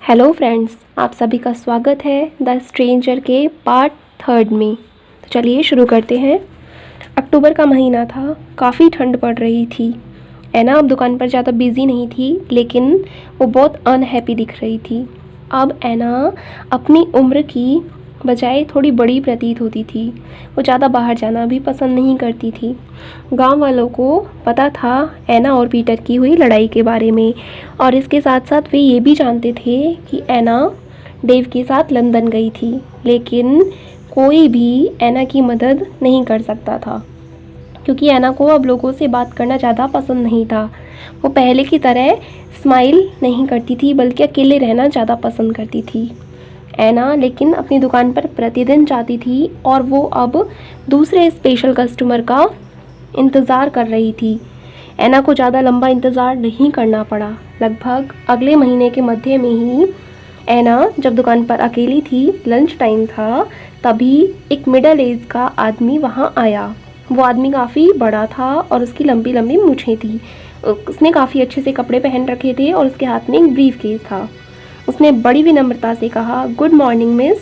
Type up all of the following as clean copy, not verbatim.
Hello friends, आप सभी का स्वागत है द स्ट्रेंजर के पार्ट 3 में। तो चलिए शुरू करते हैं। अक्टूबर का महीना था, काफ़ी ठंड पड़ रही थी। एना अब दुकान पर ज़्यादा बिजी नहीं थी, लेकिन वो बहुत अनहैप्पी दिख रही थी। अब एना अपनी उम्र की बजाय थोड़ी बड़ी प्रतीत होती थी। वो ज़्यादा बाहर जाना भी पसंद नहीं करती थी। गांव वालों को पता था एना और पीटर की हुई लड़ाई के बारे में, और इसके साथ साथ वे ये भी जानते थे कि एना डेव के साथ लंदन गई थी, लेकिन कोई भी एना की मदद नहीं कर सकता था क्योंकि एना को अब लोगों से बात करना ज़्यादा पसंद नहीं था। वो पहले की तरह स्माइल नहीं करती थी, बल्कि अकेले रहना ज़्यादा पसंद करती थी। एना लेकिन अपनी दुकान पर प्रतिदिन जाती थी और वो अब दूसरे स्पेशल कस्टमर का इंतज़ार कर रही थी। एना को ज़्यादा लंबा इंतज़ार नहीं करना पड़ा। लगभग अगले महीने के मध्य में ही एना जब दुकान पर अकेली थी, लंच टाइम था, तभी एक मिडल एज का आदमी वहाँ आया। वो आदमी काफ़ी बड़ा था और उसकी लंबी लंबी मूछें थी। उसने काफ़ी अच्छे से कपड़े पहन रखे थे और उसके हाथ में एक ब्रीफ केस था। उसने बड़ी विनम्रता से कहा, गुड मॉर्निंग मिस।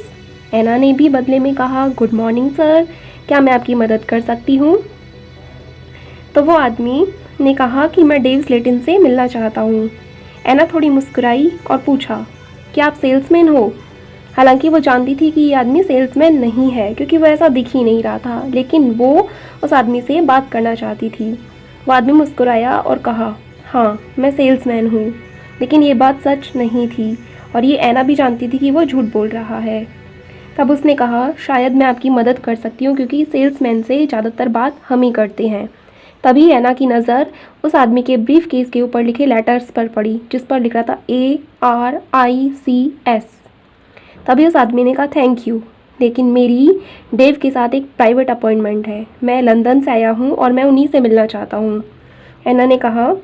एना ने भी बदले में कहा, गुड मॉर्निंग सर, क्या मैं आपकी मदद कर सकती हूँ? तो वो आदमी ने कहा कि मैं डेव स्लेटन से मिलना चाहता हूँ। एना थोड़ी मुस्कुराई और पूछा, क्या आप सेल्समैन हो? हालांकि वो जानती थी कि ये आदमी सेल्समैन नहीं है, क्योंकि वो ऐसा दिख ही नहीं रहा था, लेकिन वो उस आदमी से बात करना चाहती थी। वो आदमी मुस्कुराया और कहा, हाँ मैं सेल्समैन हूँ। लेकिन ये बात सच नहीं थी और ये एना भी जानती थी कि वो झूठ बोल रहा है। तब उसने कहा, शायद मैं आपकी मदद कर सकती हूँ, क्योंकि सेल्समैन से ज़्यादातर बात हम ही करते हैं। तभी एना की नज़र उस आदमी के ब्रीफ केस के ऊपर लिखे लेटर्स पर पड़ी, जिस पर लिखा था ARICS। तभी उस आदमी ने कहा, थैंक यू, लेकिन मेरी डेव के साथ एक प्राइवेट अपॉइंटमेंट है। मैं लंदन से आया हूँ और मैं उन्हीं से मिलना चाहता हूँ। एना ने कहा,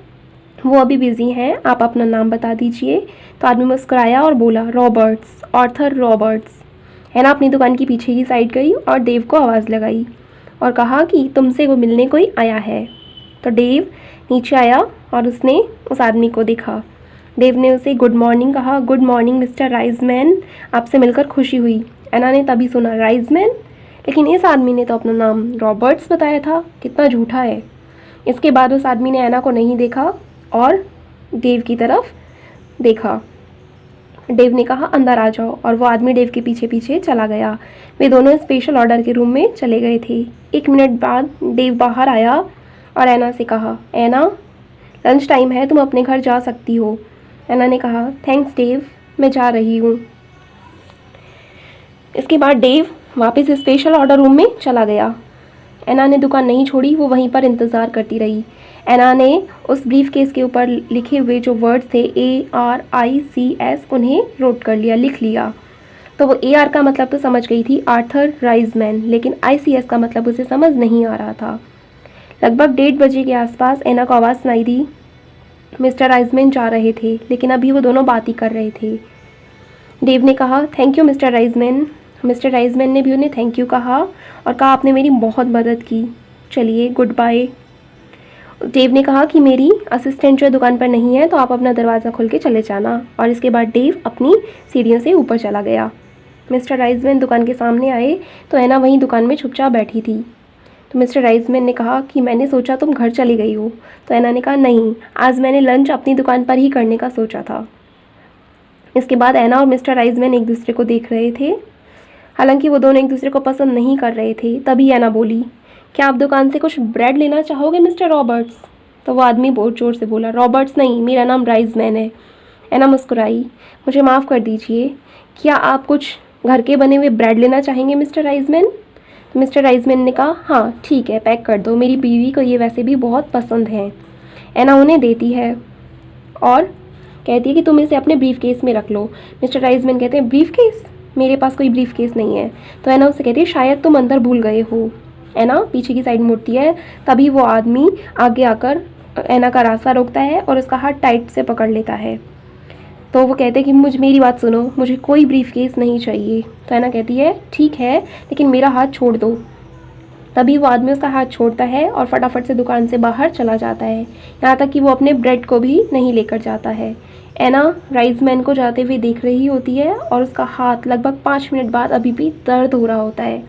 वो अभी बिज़ी हैं, आप अपना नाम बता दीजिए। तो आदमी मुस्कुराया और बोला, रॉबर्ट्स, आर्थर रॉबर्ट्स। एना अपनी दुकान की पीछे की साइड गई और डेव को आवाज़ लगाई और कहा कि तुमसे वो मिलने कोई आया है। तो डेव नीचे आया और उसने उस आदमी को देखा। डेव ने उसे गुड मॉर्निंग कहा, गुड मॉर्निंग मिस्टर राइजमैन, आपसे मिलकर खुशी हुई। एना ने तभी सुना, राइजमैन? लेकिन इस आदमी ने तो अपना नाम रॉबर्ट्स बताया था, कितना झूठा है। इसके बाद उस आदमी ने एना को नहीं देखा और डेव की तरफ देखा। डेव ने कहा, अंदर आ जाओ, और वो आदमी डेव के पीछे पीछे चला गया। वे दोनों स्पेशल ऑर्डर के रूम में चले गए थे। 1 मिनट बाद डेव बाहर आया और एना से कहा, एना लंच टाइम है, तुम अपने घर जा सकती हो। एना ने कहा, थैंक्स डेव, मैं जा रही हूँ। इसके बाद डेव वापस स्पेशल ऑर्डर रूम में चला गया। एना ने दुकान नहीं छोड़ी, वो वहीं पर इंतज़ार करती रही। एना ने उस ब्रीफ केस के ऊपर लिखे हुए जो वर्ड्स थे ARICS, उन्हें नोट कर लिया, लिख लिया। तो वो AR का मतलब तो समझ गई थी, आर्थर राइजमैन, लेकिन ICS का मतलब उसे समझ नहीं आ रहा था। लगभग 1:30 बजे के आसपास एना को आवाज़ सुनाई दी। मिस्टर राइजमैन जा रहे थे, लेकिन अभी वो दोनों बात ही कर रहे थे। डेव ने कहा, थैंक यू मिस्टर राइजमैन। मिस्टर राइजमैन ने भी उन्हें थैंक यू कहा और कहा, आपने मेरी बहुत मदद की, चलिए गुड बाय। डेव ने कहा कि मेरी असिस्टेंट जो दुकान पर नहीं है, तो आप अपना दरवाज़ा खोल के चले जाना। और इसके बाद डेव अपनी सीढ़ियों से ऊपर चला गया। मिस्टर राइजमैन दुकान के सामने आए तो एना वहीं दुकान में चुपचाप बैठी थी। तो मिस्टर राइजमैन ने कहा कि मैंने सोचा तुम घर चली गई हो। तो एना ने कहा, नहीं, आज मैंने लंच अपनी दुकान पर ही करने का सोचा था। इसके बाद एना और मिस्टर राइजमैन एक दूसरे को देख रहे थे। हालांकि वो दोनों एक दूसरे को पसंद नहीं कर रहे थे। तभी एना बोली, क्या आप दुकान से कुछ ब्रेड लेना चाहोगे मिस्टर रॉबर्ट्स? तो वो आदमी बहुत ज़ोर से बोला, रॉबर्ट्स नहीं, मेरा नाम राइजमैन है। एना मुस्कुराई, मुझे माफ़ कर दीजिए, क्या आप कुछ घर के बने हुए ब्रेड लेना चाहेंगे मिस्टर राइजमैन? तो मिस्टर राइजमैन ने कहा, हाँ ठीक है, पैक कर दो, मेरी बीवी को ये वैसे भी बहुत पसंद है। एना उन्हें देती है और कहती है कि तुम इसे अपने ब्रीफ केस में रख लो। मिस्टर राइजमैन कहते हैं, ब्रीफ केस? मेरे पास कोई ब्रीफ केस नहीं है। तो एना उससे कहती है, शायद तुम अंदर भूल गए हो। एना पीछे की साइड मुड़ती है, तभी वो आदमी आगे आकर एना का रास्ता रोकता है और उसका हाथ टाइट से पकड़ लेता है। तो वो कहते हैं कि मेरी बात सुनो, मुझे कोई ब्रीफ केस नहीं चाहिए। तो एना कहती है, ठीक है, लेकिन मेरा हाथ छोड़ दो। तभी वो आदमी उसका हाथ छोड़ता है और फटाफट से दुकान से बाहर चला जाता है, यहाँ तक कि वो अपने ब्रेड को भी नहीं लेकर जाता है। एना राइसमैन को जाते हुए देख रही होती है और उसका हाथ लगभग 5 मिनट बाद अभी भी दर्द हो रहा होता है।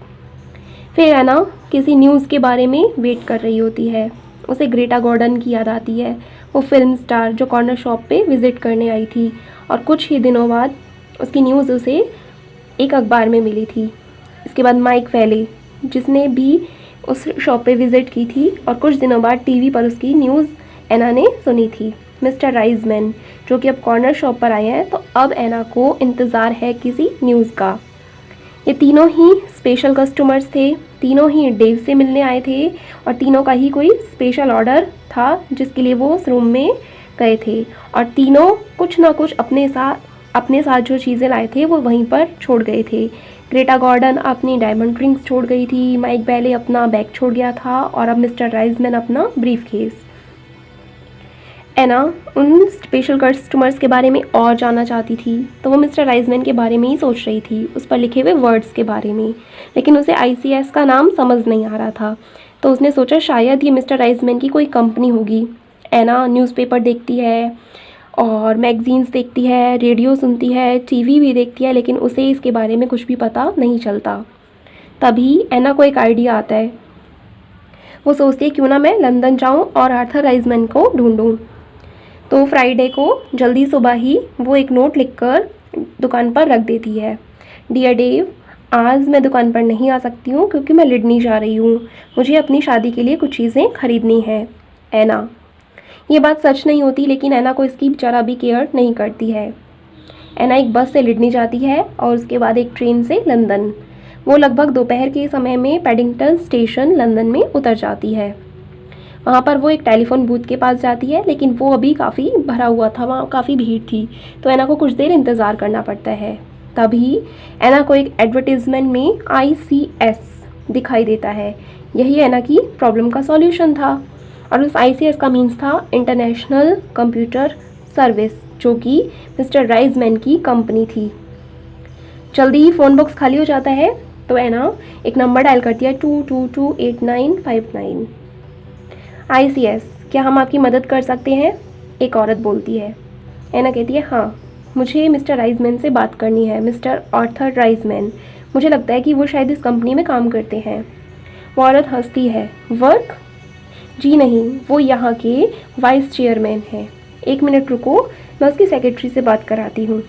फिर एना किसी न्यूज़ के बारे में वेट कर रही होती है। उसे ग्रेटा गॉर्डन की याद आती है, वो फिल्म स्टार जो कॉर्नर शॉप पे विज़िट करने आई थी और कुछ ही दिनों बाद उसकी न्यूज़ उसे एक अखबार में मिली थी। इसके बाद माइक फैले जिसने भी उस शॉप पे विज़िट की थी और कुछ दिनों बाद टीवी पर उसकी न्यूज़ एना ने सुनी थी। मिस्टर राइसमैन जो कि अब कॉर्नर शॉप पर आए हैं, तो अब एना को इंतज़ार है किसी न्यूज़ का। ये तीनों ही स्पेशल कस्टमर्स थे, तीनों ही डेव से मिलने आए थे और तीनों का ही कोई स्पेशल ऑर्डर था जिसके लिए वो उस रूम में गए थे और तीनों कुछ ना कुछ अपने साथ जो चीज़ें लाए थे वो वहीं पर छोड़ गए थे। ग्रेटा गॉर्डन अपनी डायमंड रिंग्स छोड़ गई थी, माइक बैले अपना बैग छोड़ गया था और अब मिस्टर राइसमैन अपना ब्रीफ केस। एना उन स्पेशल कस्टमर्स के बारे में और जानना चाहती थी, तो वो मिस्टर राइसमैन के बारे में ही सोच रही थी, उस पर लिखे हुए वर्ड्स के बारे में, लेकिन उसे ICS का नाम समझ नहीं आ रहा था। तो उसने सोचा शायद ये मिस्टर राइसमैन की कोई कंपनी होगी। एना न्यूज़पेपर देखती है और मैगजीन्स देखती है, रेडियो सुनती है, TV भी देखती है, लेकिन उसे इसके बारे में कुछ भी पता नहीं चलता। तभी एना को एक आइडिया आता है। वो सोचती है क्यों ना मैं लंदन जाऊं और आर्थर राइसमैन को ढूंढूं। तो फ्राइडे को जल्दी सुबह ही वो एक नोट लिखकर दुकान पर रख देती है। डियर डेव, आज मैं दुकान पर नहीं आ सकती हूँ क्योंकि मैं लिडनी जा रही हूँ, मुझे अपनी शादी के लिए कुछ चीज़ें खरीदनी है। एना। ये बात सच नहीं होती, लेकिन एना को इसकी ज़रा भी केयर नहीं करती है। एना एक बस से लिडनी जाती है और उसके बाद एक ट्रेन से लंदन। वो लगभग दोपहर के समय में पैडिंगटन स्टेशन लंदन में उतर जाती है। वहाँ पर वो एक टेलीफोन बूथ के पास जाती है, लेकिन वो अभी काफ़ी भरा हुआ था, वहाँ काफ़ी भीड़ थी, तो एना को कुछ देर इंतज़ार करना पड़ता है। तभी एना को एक एडवर्टीज़मेंट में ICS दिखाई देता है। यही एना की प्रॉब्लम का सॉल्यूशन था और उस ICS का मीन्स था इंटरनेशनल कंप्यूटर सर्विस, जो कि मिस्टर राइसमैन की कंपनी थी। जल्दी ही फ़ोन बॉक्स खाली हो जाता है, तो एना एक नंबर डायल करती है 2228959। ICS, क्या हम आपकी मदद कर सकते हैं? एक औरत बोलती है। एना कहती है हाँ, मुझे मिस्टर राइसमैन से बात करनी है, मिस्टर आर्थर राइसमैन। मुझे लगता है कि वो शायद इस कंपनी में काम करते हैं। वो औरत हंसती है। वर्क? जी नहीं, वो यहाँ के वाइस चेयरमैन हैं। 1 मिनट रुको, मैं उसकी सेक्रेटरी से बात कराती हूँ।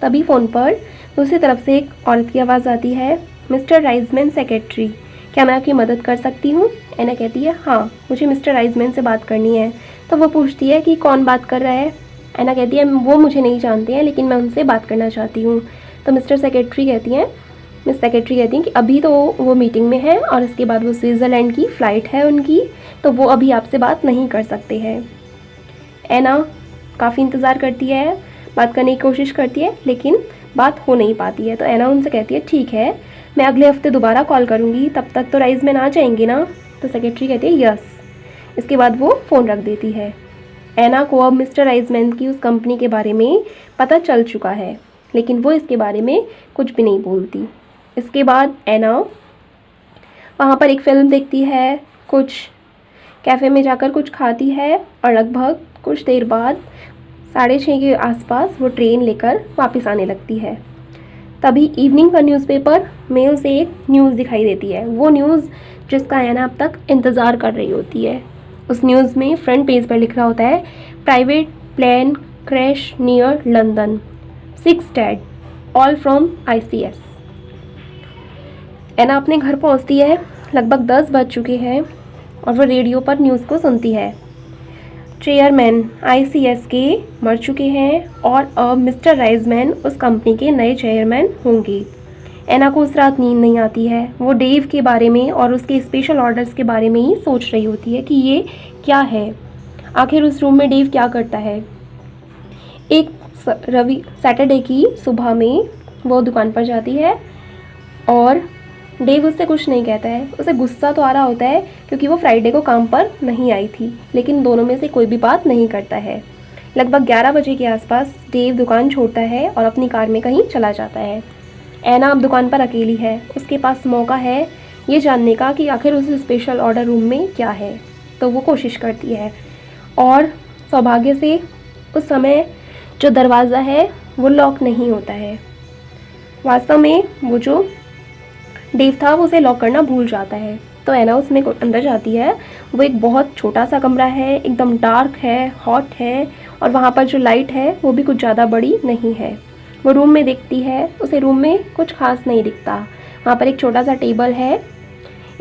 तभी फ़ोन पर दूसरी तरफ से एक औरत की आवाज़ आती है। मिस्टर राइसमैन सेक्रेटरी, क्या मैं आपकी मदद कर सकती हूँ? एना कहती है हाँ, मुझे मिस्टर राइसमैन से बात करनी है। तो वो पूछती है कि कौन बात कर रहा है? एना कहती है वो मुझे नहीं जानते हैं, लेकिन मैं उनसे बात करना चाहती हूँ। तो मिस सेक्रेटरी कहती हैं कि अभी तो वो मीटिंग में है और इसके बाद वो स्विट्ज़रलैंड की फ़्लाइट है उनकी, तो वो अभी आपसे बात नहीं कर सकते हैं। एना काफ़ी इंतज़ार करती है, बात करने की कोशिश करती है, लेकिन बात हो नहीं पाती है। तो एना उनसे कहती है ठीक है, मैं अगले हफ्ते दोबारा कॉल करूँगी, तब तक तो राइसमैन आ जाएंगे ना? तो सेक्रेटरी कहती है यस। इसके बाद वो फ़ोन रख देती है। एना को अब मिस्टर राइसमैन की उस कंपनी के बारे में पता चल चुका है, लेकिन वो इसके बारे में कुछ भी नहीं बोलती। इसके बाद एना वहाँ पर एक फ़िल्म देखती है, कुछ कैफ़े में जाकर कुछ खाती है और लगभग कुछ देर बाद 6:30 के आसपास वो ट्रेन लेकर वापस आने लगती है। तभी इवनिंग का न्यूज़पेपर में उसे एक न्यूज़ दिखाई देती है, वो न्यूज़ जिसका एना अब तक इंतज़ार कर रही होती है। उस न्यूज़ में फ्रंट पेज पर लिख रहा होता है private plane crash near London, 6 dead, all from ICS। एना अपने घर पहुंचती है, लगभग 10 बज चुके हैं और वो रेडियो पर न्यूज़ को सुनती है। चेयरमैन ICS के मर चुके हैं और अब मिस्टर राइसमैन उस कंपनी के नए चेयरमैन होंगे। एना को उस रात नींद नहीं आती है, वो डेव के बारे में और उसके स्पेशल ऑर्डर्स के बारे में ही सोच रही होती है कि ये क्या है, आखिर उस रूम में डेव क्या करता है। एक सैटरडे की सुबह में वो दुकान पर जाती है और डेव उससे कुछ नहीं कहता है। उसे गुस्सा तो आ रहा होता है क्योंकि वो फ्राइडे को काम पर नहीं आई थी, लेकिन दोनों में से कोई भी बात नहीं करता है। लगभग 11 बजे के आसपास डेव दुकान छोड़ता है और अपनी कार में कहीं चला जाता है। एना अब दुकान पर अकेली है, उसके पास मौका है ये जानने का कि आखिर उस स्पेशल ऑर्डर रूम में क्या है। तो वो कोशिश करती है और सौभाग्य से उस समय जो दरवाज़ा है वो लॉक नहीं होता है। वास्तव में वो जो डेव था वो उसे लॉक करना भूल जाता है। तो एना उसमें अंदर जाती है। वो एक बहुत छोटा सा कमरा है, एकदम डार्क है, हॉट है, और वहाँ पर जो लाइट है वो भी कुछ ज़्यादा बड़ी नहीं है। वो रूम में देखती है, उसे रूम में कुछ खास नहीं दिखता। वहाँ पर एक छोटा सा टेबल है,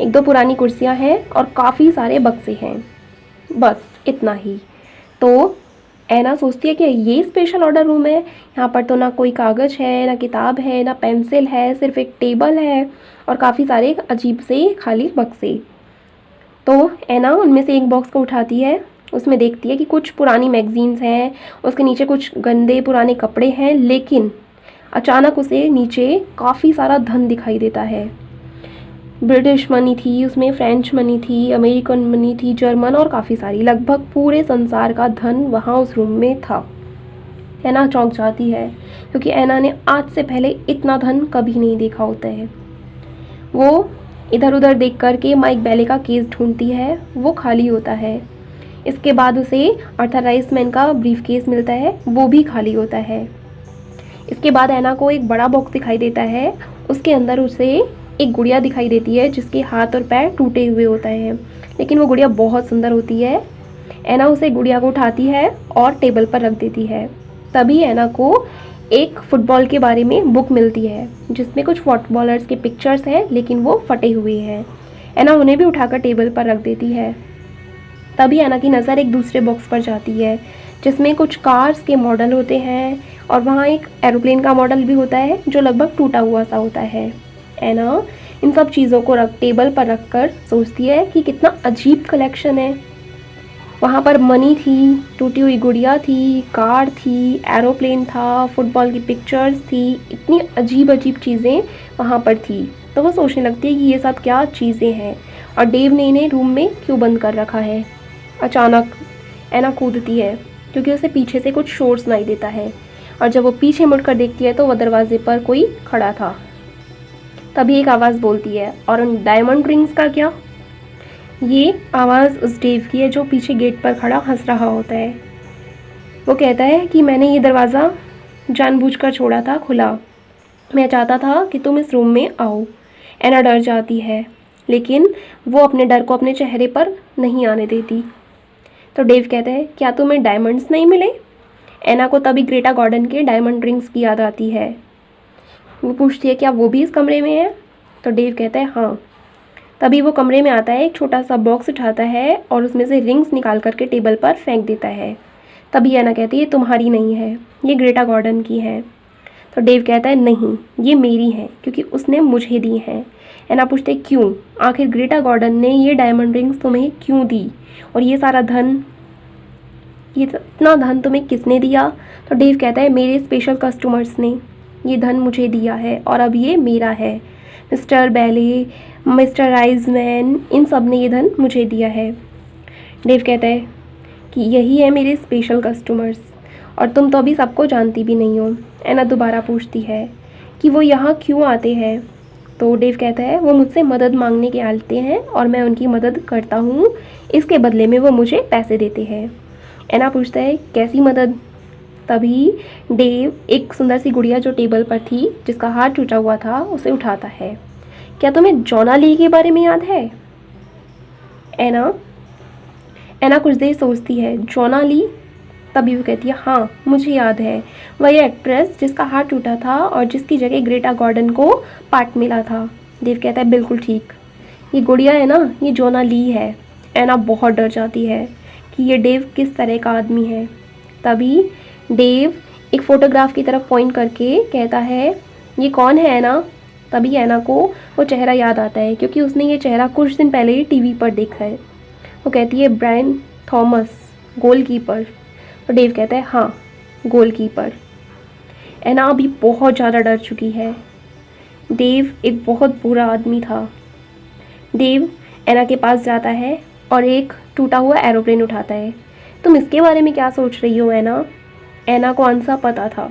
एक दो पुरानी कुर्सियाँ हैं और काफ़ी सारे बक्से हैं, बस इतना ही। तो एना सोचती है कि ये स्पेशल ऑर्डर रूम है। यहाँ पर तो ना कोई कागज़ है, ना किताब है, ना पेंसिल है, सिर्फ एक टेबल है और काफ़ी सारे अजीब से खाली बक्से। तो एना उनमें से एक बॉक्स को उठाती है, उसमें देखती है कि कुछ पुरानी मैगजीन्स हैं, उसके नीचे कुछ गंदे पुराने कपड़े हैं, लेकिन अचानक उसे नीचे काफ़ी सारा धन दिखाई देता है। ब्रिटिश मनी थी उसमें, फ्रेंच मनी थी, अमेरिकन मनी थी, जर्मन और काफ़ी सारी, लगभग पूरे संसार का धन वहाँ उस रूम में था। एना चौंक जाती है क्योंकि एना ने आज से पहले इतना धन कभी नहीं देखा होता है। वो इधर उधर देख कर के माइक बेले का केस ढूंढती है, वो खाली होता है। इसके बाद उसे आर्थर राइस मैन का ब्रीफ केस मिलता है, वो भी खाली होता है। इसके बाद एना को एक बड़ा बॉक्स दिखाई देता है, उसके अंदर उसे एक गुड़िया दिखाई देती है जिसके हाथ और पैर टूटे हुए होते हैं, लेकिन वो गुड़िया बहुत सुंदर होती है। एना उसे गुड़िया को उठाती है और टेबल पर रख देती है। तभी एना को एक फुटबॉल के बारे में बुक मिलती है जिसमें कुछ फुटबॉलर्स के पिक्चर्स हैं, लेकिन वो फटे हुए हैं। एना उन्हें भी उठाकर टेबल पर रख देती है। तभी एना की नज़र एक दूसरे बॉक्स पर जाती है जिसमें कुछ कार्स के मॉडल होते हैं और वहाँ एक एरोप्लेन का मॉडल भी होता है जो लगभग टूटा हुआ सा होता है। एना इन सब चीज़ों को टेबल पर रख कर सोचती है कि कितना अजीब कलेक्शन है। वहाँ पर मनी थी, टूटी हुई गुड़िया थी, कार थी, एरोप्लेन था, फुटबॉल की पिक्चर्स थी, इतनी अजीब अजीब चीज़ें वहाँ पर थी। तो वो सोचने लगती है कि ये सब क्या चीज़ें हैं और डेव ने इन्हें रूम में क्यों बंद कर रखा है। अचानक एना कूदती है क्योंकि उसे पीछे से कुछ शोर सुनाई देता है, और जब वो पीछे मुड़कर देखती है तो वह दरवाजे पर कोई खड़ा था। तभी एक आवाज़ बोलती है, और उन डायमंड रिंग्स का क्या? ये आवाज़ उस डेव की है जो पीछे गेट पर खड़ा हंस रहा होता है। वो कहता है कि मैंने ये दरवाज़ा जानबूझकर छोड़ा था खुला, मैं चाहता था कि तुम इस रूम में आओ। एना डर जाती है, लेकिन वो अपने डर को अपने चेहरे पर नहीं आने देती। तो डेव कहता है, क्या तुम्हें डायमंड्स नहीं मिले? एना को तभी ग्रेटा गॉर्डन के डायमंड रिंग्स की याद आती है। वो पूछती है, क्या वो भी इस कमरे में है? तो डेव कहता है, हाँ। तभी वो कमरे में आता है, एक छोटा सा बॉक्स उठाता है और उसमें से रिंग्स निकाल करके टेबल पर फेंक देता है। तभी एना कहती है, ये तुम्हारी नहीं है, ये ग्रेटा गॉर्डन की है। तो डेव कहता है, नहीं, ये मेरी है क्योंकि उसने मुझे दी है। एना पूछते है, क्यों? आखिर ग्रेटा गॉर्डन ने ये डायमंड रिंग्स तुम्हें क्यों दी, और ये सारा धन, ये इतना धन तुम्हें किसने दिया? तो डेव कहता है, मेरे स्पेशल कस्टमर्स ने ये धन मुझे दिया है और अब ये मेरा है। मिस्टर बेले, मिस्टर राइजमैन, इन सब ने ये धन मुझे दिया है। डेव कहता है कि यही है मेरे स्पेशल कस्टमर्स, और तुम तो अभी सबको जानती भी नहीं हो। एना दोबारा पूछती है कि वो यहाँ क्यों आते हैं। तो डेव कहता है, वो मुझसे मदद मांगने के आते हैं और मैं उनकी मदद करता हूँ, इसके बदले में वो मुझे पैसे देते हैं। एना पूछता है, कैसी मदद? तभी डेव एक सुंदर सी गुड़िया जो टेबल पर थी, जिसका हाथ टूटा हुआ था, उसे उठाता है। क्या तुम्हें जॉना ली के बारे में याद है? एना कुछ देर सोचती है, जॉना ली? तभी वो कहती है, हाँ मुझे याद है, वही एक्ट्रेस जिसका हाथ टूटा था और जिसकी जगह ग्रेटा गॉर्डन को पार्ट मिला था। डेव कहता है, बिल्कुल ठीक, ये गुड़िया है ना, ये जॉना ली है। एना बहुत डर जाती है कि ये डेव किस तरह का आदमी है। तभी डेव एक फ़ोटोग्राफ की तरफ पॉइंट करके कहता है, ये कौन है एना? तभी एना को वो चेहरा याद आता है क्योंकि उसने ये चेहरा कुछ दिन पहले ही टीवी पर देखा है। वो कहती है, ब्रायन थॉमस, गोलकीपर। तो डेव कहता है, हाँ गोलकीपर। एना अभी बहुत ज़्यादा डर चुकी है। डेव एक बहुत बुरा आदमी था। डेव एना के पास जाता है और एक टूटा हुआ एरोप्लेन उठाता है। तुम इसके बारे में क्या सोच रही हो एना? एना को आंसर पता था,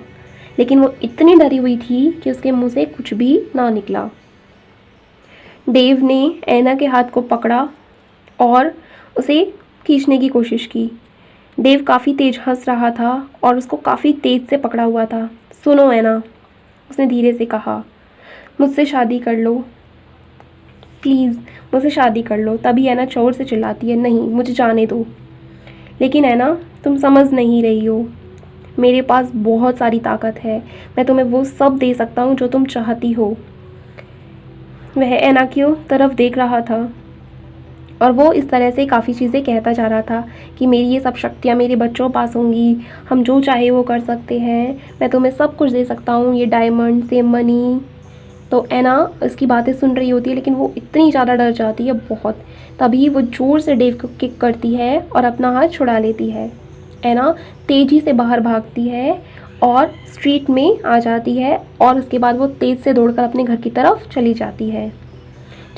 लेकिन वो इतनी डरी हुई थी कि उसके मुंह से कुछ भी ना निकला। डेव ने ऐना के हाथ को पकड़ा और उसे खींचने की कोशिश की। डेव काफ़ी तेज हंस रहा था और उसको काफ़ी तेज से पकड़ा हुआ था। सुनो ऐना, उसने धीरे से कहा, मुझसे शादी कर लो प्लीज़, मुझसे शादी कर लो। तभी ऐना जोर से चिल्लाती है, नहीं मुझे जाने दो। लेकिन ऐना, तुम समझ नहीं रही हो, मेरे पास बहुत सारी ताकत है, मैं तुम्हें वो सब दे सकता हूँ जो तुम चाहती हो। वह ऐना की तरफ देख रहा था और वो इस तरह से काफ़ी चीज़ें कहता जा रहा था कि मेरी ये सब शक्तियाँ मेरे बच्चों के पास होंगी, हम जो चाहे वो कर सकते हैं, मैं तुम्हें सब कुछ दे सकता हूँ, ये डायमंड ये मनी। तो ऐना इसकी बातें सुन रही होती है, लेकिन वो इतनी ज़्यादा डर जाती है बहुत। तभी वो ज़ोर से डेव को किक करती है और अपना हाथ छुड़ा लेती है। ऐना तेज़ी से बाहर भागती है और स्ट्रीट में आ जाती है और उसके बाद वो तेज़ से दौड़कर अपने घर की तरफ चली जाती है।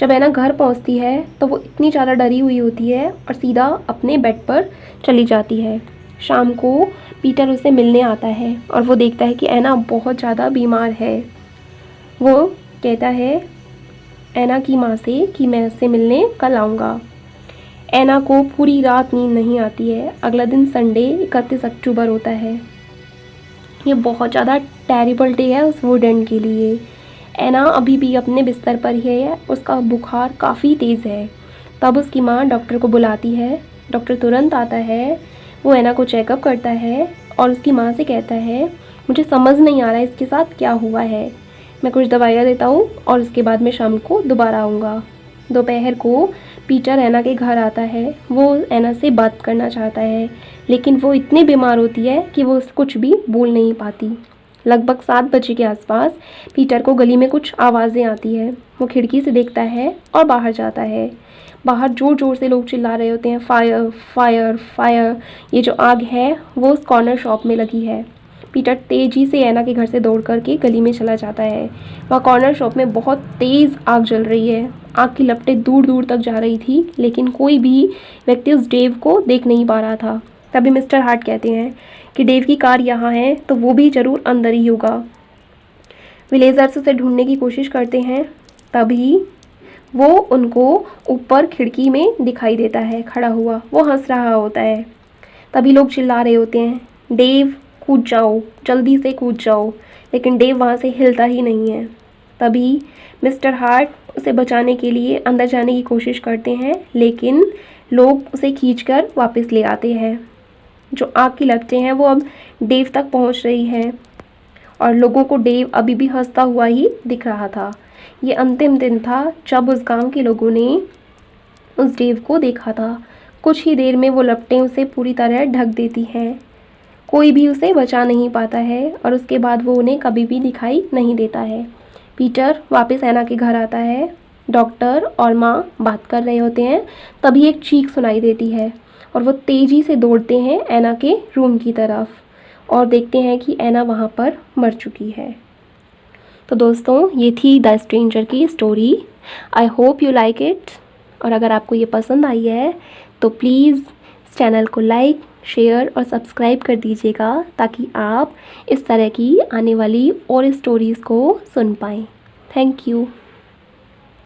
जब ऐना घर पहुंचती है तो वो इतनी ज़्यादा डरी हुई होती है और सीधा अपने बेड पर चली जाती है। शाम को पीटर उसे मिलने आता है और वो देखता है कि ऐना बहुत ज़्यादा बीमार है। वो कहता है ऐना की माँ से कि मैं उससे मिलने कल आऊँगा। ऐना को पूरी रात नींद नहीं आती है। अगला दिन संडे 31 अक्टूबर होता है। ये बहुत ज़्यादा टेरिबल डे है उस वुडन के लिए। ऐना अभी भी अपने बिस्तर पर ही है, उसका बुखार काफ़ी तेज़ है। तब उसकी माँ डॉक्टर को बुलाती है। डॉक्टर तुरंत आता है, वो ऐना को चेकअप करता है और उसकी माँ से कहता है, मुझे समझ नहीं आ रहा है इसके साथ क्या हुआ है, मैं कुछ दवाइयाँ देता हूँ और उसके बाद मैं शाम को दोबारा आऊँगा। दोपहर को पीटर ऐना के घर आता है। वो ऐना से बात करना चाहता है, लेकिन वो इतनी बीमार होती है कि वो कुछ भी बोल नहीं पाती। लगभग 7 बजे के आसपास पीटर को गली में कुछ आवाज़ें आती है। वो खिड़की से देखता है और बाहर जाता है। बाहर ज़ोर ज़ोर से लोग चिल्ला रहे होते हैं, फायर फायर फायर। ये जो आग है वो उस कॉर्नर शॉप में लगी है। पीटर तेज़ी से ऐना के घर से दौड़ करके गली में चला जाता है। वहाँ कॉर्नर शॉप में बहुत तेज़ आग जल रही है। आग की लपटें दूर दूर तक जा रही थी, लेकिन कोई भी व्यक्ति उस डेव को देख नहीं पा रहा था। तभी मिस्टर हार्ट कहते हैं कि डेव की कार यहाँ है तो वो भी ज़रूर अंदर ही होगा। विलेजर्स उसे ढूंढने की कोशिश करते हैं। तभी वो उनको ऊपर खिड़की में दिखाई देता है खड़ा हुआ। वो हंस रहा होता है। तभी लोग चिल्ला रहे होते हैं, डेव कूद जाओ, जल्दी से कूद जाओ। लेकिन डेव वहाँ से हिलता ही नहीं है। तभी मिस्टर हार्ट उसे बचाने के लिए अंदर जाने की कोशिश करते हैं, लेकिन लोग उसे खींचकर वापस ले आते हैं। जो आग की लपटें हैं वो अब डेव तक पहुंच रही हैं और लोगों को डेव अभी भी हंसता हुआ ही दिख रहा था। ये अंतिम दिन था जब उस गांव के लोगों ने उस डेव को देखा था। कुछ ही देर में वो लपटें उसे पूरी तरह ढक देती हैं। कोई भी उसे बचा नहीं पाता है और उसके बाद वो उन्हें कभी भी दिखाई नहीं देता है। पीटर वापस ऐना के घर आता है। डॉक्टर और माँ बात कर रहे होते हैं। तभी एक चीख सुनाई देती है और वो तेज़ी से दौड़ते हैं ऐना के रूम की तरफ और देखते हैं कि ऐना वहाँ पर मर चुकी है। तो दोस्तों, ये थी द स्ट्रेंजर की story. I hope you like it. और अगर आपको ये पसंद आई है तो प्लीज़ इस चैनल को लाइक, शेयर और सब्सक्राइब कर दीजिएगा, ताकि आप इस तरह की आने वाली और स्टोरीज़ को सुन पाएँ। Thank you.